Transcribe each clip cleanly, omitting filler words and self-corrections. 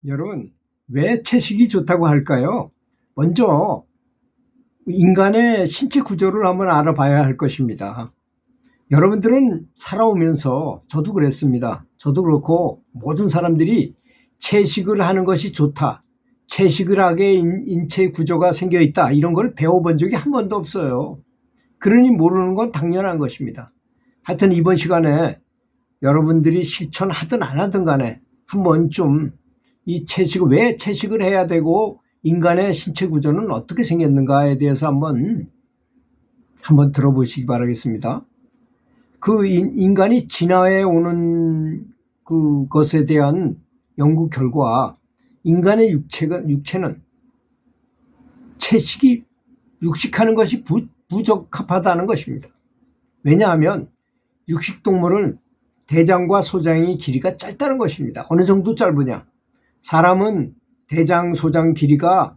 여러분, 왜 채식이 좋다고 할까요? 먼저 인간의 신체 구조를 한번 알아봐야 할 것입니다. 여러분들은 살아오면서 저도 그랬습니다. 저도 그렇고 모든 사람들이 채식을 하는 것이 좋다, 채식을 하게 인체 구조가 생겨 있다, 이런 걸 배워본 적이 한 번도 없어요. 그러니 모르는 건 당연한 것입니다. 하여튼 이번 시간에 여러분들이 실천하든 안 하든 간에 한번 좀 이 채식을, 왜 채식을 해야 되고 인간의 신체 구조는 어떻게 생겼는가에 대해서 한번 들어보시기 바라겠습니다. 그 인간이 진화해 오는 그것에 대한 연구 결과 인간의 육체는 채식이 육식하는 것이 부적합하다는 것입니다. 왜냐하면 육식동물은 대장과 소장의 길이가 짧다는 것입니다. 어느 정도 짧으냐? 사람은 대장, 소장 길이가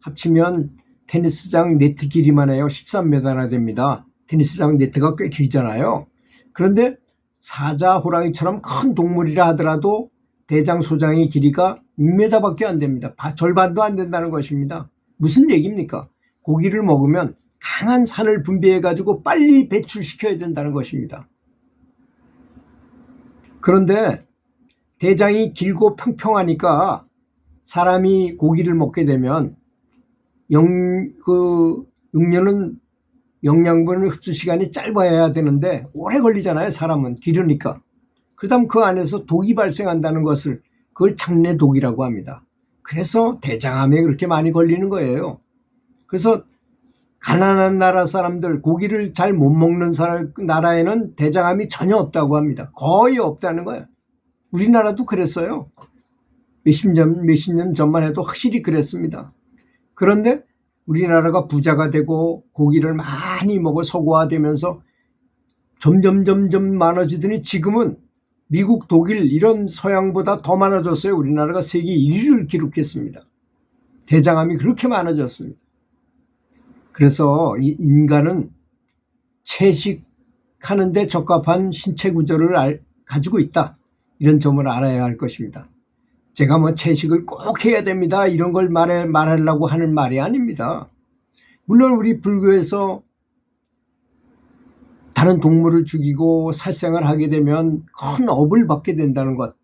합치면 테니스장 네트 길이만 해요. 13m나 됩니다. 테니스장 네트가 꽤 길잖아요. 그런데 사자, 호랑이처럼 큰 동물이라 하더라도 대장, 소장의 길이가 6m밖에 안 됩니다. 절반도 안 된다는 것입니다. 무슨 얘기입니까? 고기를 먹으면 강한 산을 분비해 가지고 빨리 배출시켜야 된다는 것입니다. 그런데 대장이 길고 평평하니까 사람이 고기를 먹게 되면 육류는 영양분 흡수 시간이 짧아야 되는데 오래 걸리잖아요. 사람은 기르니까. 그다음 그 안에서 독이 발생한다는 것을, 그걸 장내독이라고 합니다. 그래서 대장암에 그렇게 많이 걸리는 거예요. 그래서 가난한 나라 사람들, 고기를 잘 못 먹는 나라에는 대장암이 전혀 없다고 합니다. 거의 없다는 거예요. 우리나라도 그랬어요. 몇십 년 전만 해도 확실히 그랬습니다. 그런데 우리나라가 부자가 되고 고기를 많이 먹어 서구화되면서 점점 많아지더니 지금은 미국, 독일 이런 서양보다 더 많아졌어요. 우리나라가 세계 1위를 기록했습니다. 대장암이 그렇게 많아졌습니다. 그래서 이 인간은 채식하는 데 적합한 신체 구조를 가지고 있다, 이런 점을 알아야 할 것입니다. 제가 뭐 채식을 꼭 해야 됩니다, 이런 걸 말하려고 하는 말이 아닙니다. 물론 우리 불교에서 다른 동물을 죽이고 살생을 하게 되면 큰 업을 받게 된다는 것.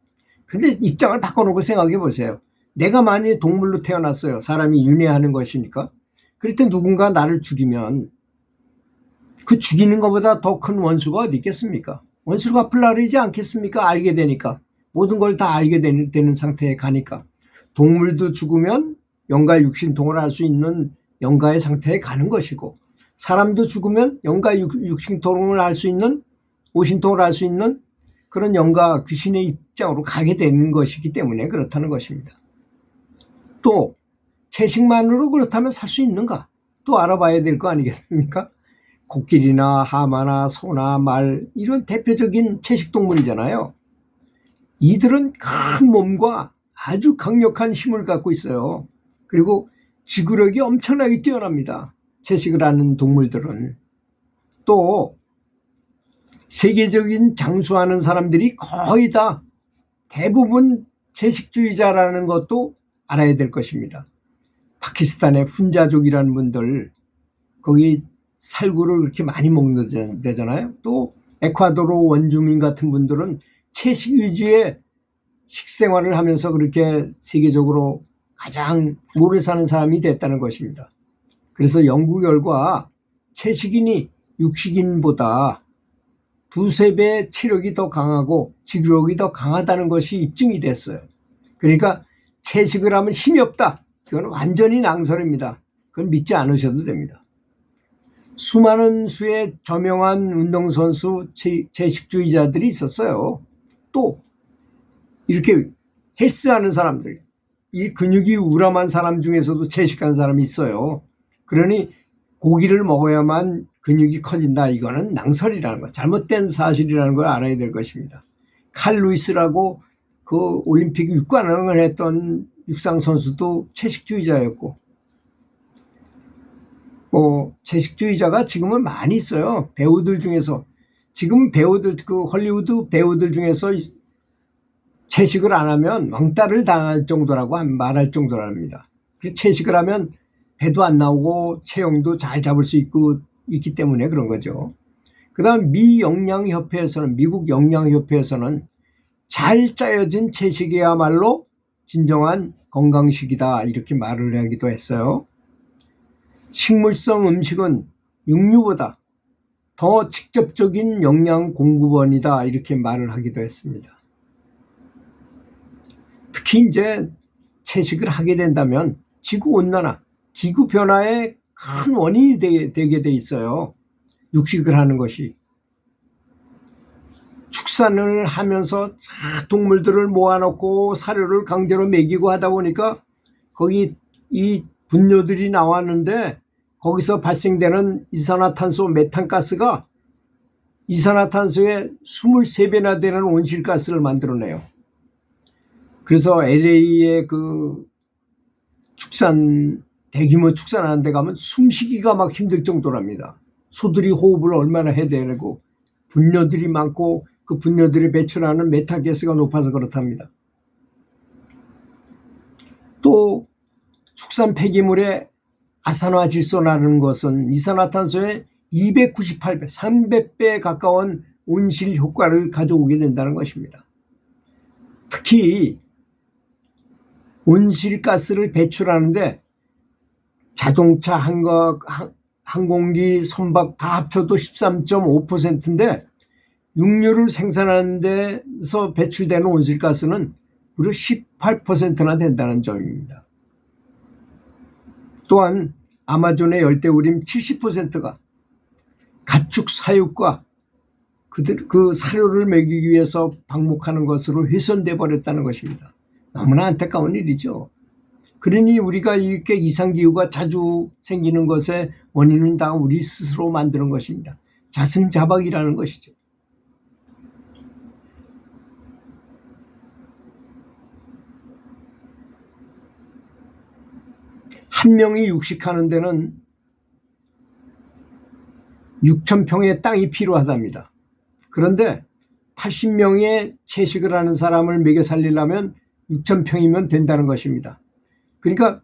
근데 입장을 바꿔놓고 생각해 보세요. 내가 만일 동물로 태어났어요. 사람이 윤회하는 것이니까. 그럴 때 누군가 나를 죽이면 그 죽이는 것보다 더 큰 원수가 어디 있겠습니까? 원수를 갚으려고 그러지 않겠습니까? 알게 되니까. 모든 걸 다 알게 되는 상태에 가니까. 동물도 죽으면 영가 육신통을 할 수 있는 영가의 상태에 가는 것이고, 사람도 죽으면 영가 육신통을 할 수 있는, 오신통을 할 수 있는 그런 영가 귀신의 입장으로 가게 되는 것이기 때문에 그렇다는 것입니다. 또 채식만으로 그렇다면 살 수 있는가? 또 알아봐야 될 거 아니겠습니까? 코끼리나 하마나 소나 말, 이런 대표적인 채식동물이잖아요. 이들은 큰 몸과 아주 강력한 힘을 갖고 있어요. 그리고 지구력이 엄청나게 뛰어납니다. 채식을 하는 동물들은. 또 세계적인 장수하는 사람들이 거의 다 대부분 채식주의자라는 것도 알아야 될 것입니다. 파키스탄의 훈자족이라는 분들, 거기 살구를 그렇게 많이 먹는 데잖아요. 또 에콰도르 원주민 같은 분들은 채식 위주의 식생활을 하면서 그렇게 세계적으로 가장 오래 사는 사람이 됐다는 것입니다. 그래서 연구 결과 채식인이 육식인보다 두세 배 체력이 더 강하고 지구력이 더 강하다는 것이 입증이 됐어요. 그러니까 채식을 하면 힘이 없다, 그건 완전히 낭설입니다. 그건 믿지 않으셔도 됩니다. 수많은 수의 저명한 운동선수, 채식주의자들이 있었어요. 또 이렇게 헬스하는 사람들, 이 근육이 우람한 사람 중에서도 채식한 사람이 있어요. 그러니 고기를 먹어야만 근육이 커진다, 이거는 낭설이라는 것, 잘못된 사실이라는 걸 알아야 될 것입니다. 칼 루이스라고 그 올림픽 6관왕을 했던 육상 선수도 채식주의자였고, 채식주의자가 지금은 많이 있어요. 배우들 중에서. 지금 배우들, 그 헐리우드 배우들 중에서 채식을 안 하면 왕따를 당할 정도라고 말할 정도랍니다. 채식을 하면 배도 안 나오고 체형도 잘 잡을 수 있기 때문에 그런 거죠. 그 다음 미국 영양협회에서는 잘 짜여진 채식이야말로 진정한 건강식이다 이렇게 말을 하기도 했어요. 식물성 음식은 육류보다 더 직접적인 영양 공급원이다 이렇게 말을 하기도 했습니다. 특히 이제 채식을 하게 된다면 지구온난화, 기후변화의 큰 원인이 되게 돼 있어요. 육식을 하는 것이. 축산을 하면서 동물들을 모아놓고 사료를 강제로 먹이고 하다 보니까 거기 이 분뇨들이 나왔는데 거기서 발생되는 이산화탄소 메탄가스가 이산화탄소의 23배나 되는 온실가스를 만들어내요. 그래서 LA의 그 대규모 축산하는 데 가면 숨쉬기가 막 힘들 정도랍니다. 소들이 호흡을 얼마나 해야 되고 분뇨들이 많고 그 분뇨들이 배출하는 메탄가스가 높아서 그렇답니다. 또 축산 폐기물의 아산화질소라는 것은 이산화탄소의 298배, 300배에 가까운 온실 효과를 가져오게 된다는 것입니다. 특히 온실가스를 배출하는데 자동차, 항공기, 선박 다 합쳐도 13.5%인데 육류를 생산하는 데서 배출되는 온실가스는 무려 18%나 된다는 점입니다. 또한 아마존의 열대우림 70%가 가축 사육과 그 사료를 먹이기 위해서 방목하는 것으로 훼손돼 버렸다는 것입니다. 너무나 안타까운 일이죠. 그러니 우리가 이렇게 이상기후가 자주 생기는 것의 원인은 다 우리 스스로 만드는 것입니다. 자승자박이라는 것이죠. 한 명이 육식하는 데는 6,000평의 땅이 필요하답니다. 그런데 80명의 채식을 하는 사람을 먹여 살리려면 6,000평이면 된다는 것입니다. 그러니까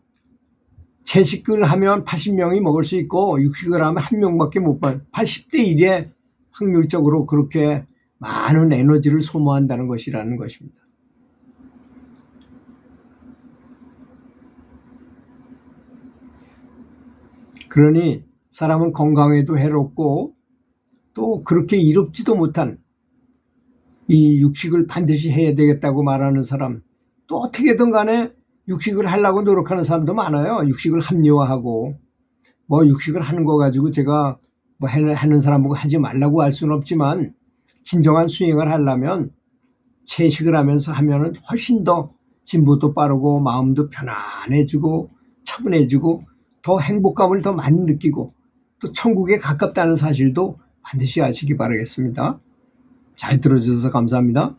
채식을 하면 80명이 먹을 수 있고 육식을 하면 1명밖에 못 받아요. 80대 1에 확률적으로 그렇게 많은 에너지를 소모한다는 것이라는 것입니다. 그러니 사람은 건강에도 해롭고 또 그렇게 이롭지도 못한 이 육식을 반드시 해야 되겠다고 말하는 사람, 또 어떻게든 간에 육식을 하려고 노력하는 사람도 많아요. 육식을 합리화하고 뭐 육식을 하는 거 가지고 제가 뭐 하는 사람 보고 하지 말라고 할 수는 없지만 진정한 수행을 하려면 채식을 하면서 하면은 훨씬 더 진보도 빠르고 마음도 편안해지고 차분해지고 더 행복감을 더 많이 느끼고 또 천국에 가깝다는 사실도 반드시 아시기 바라겠습니다. 잘 들어주셔서 감사합니다.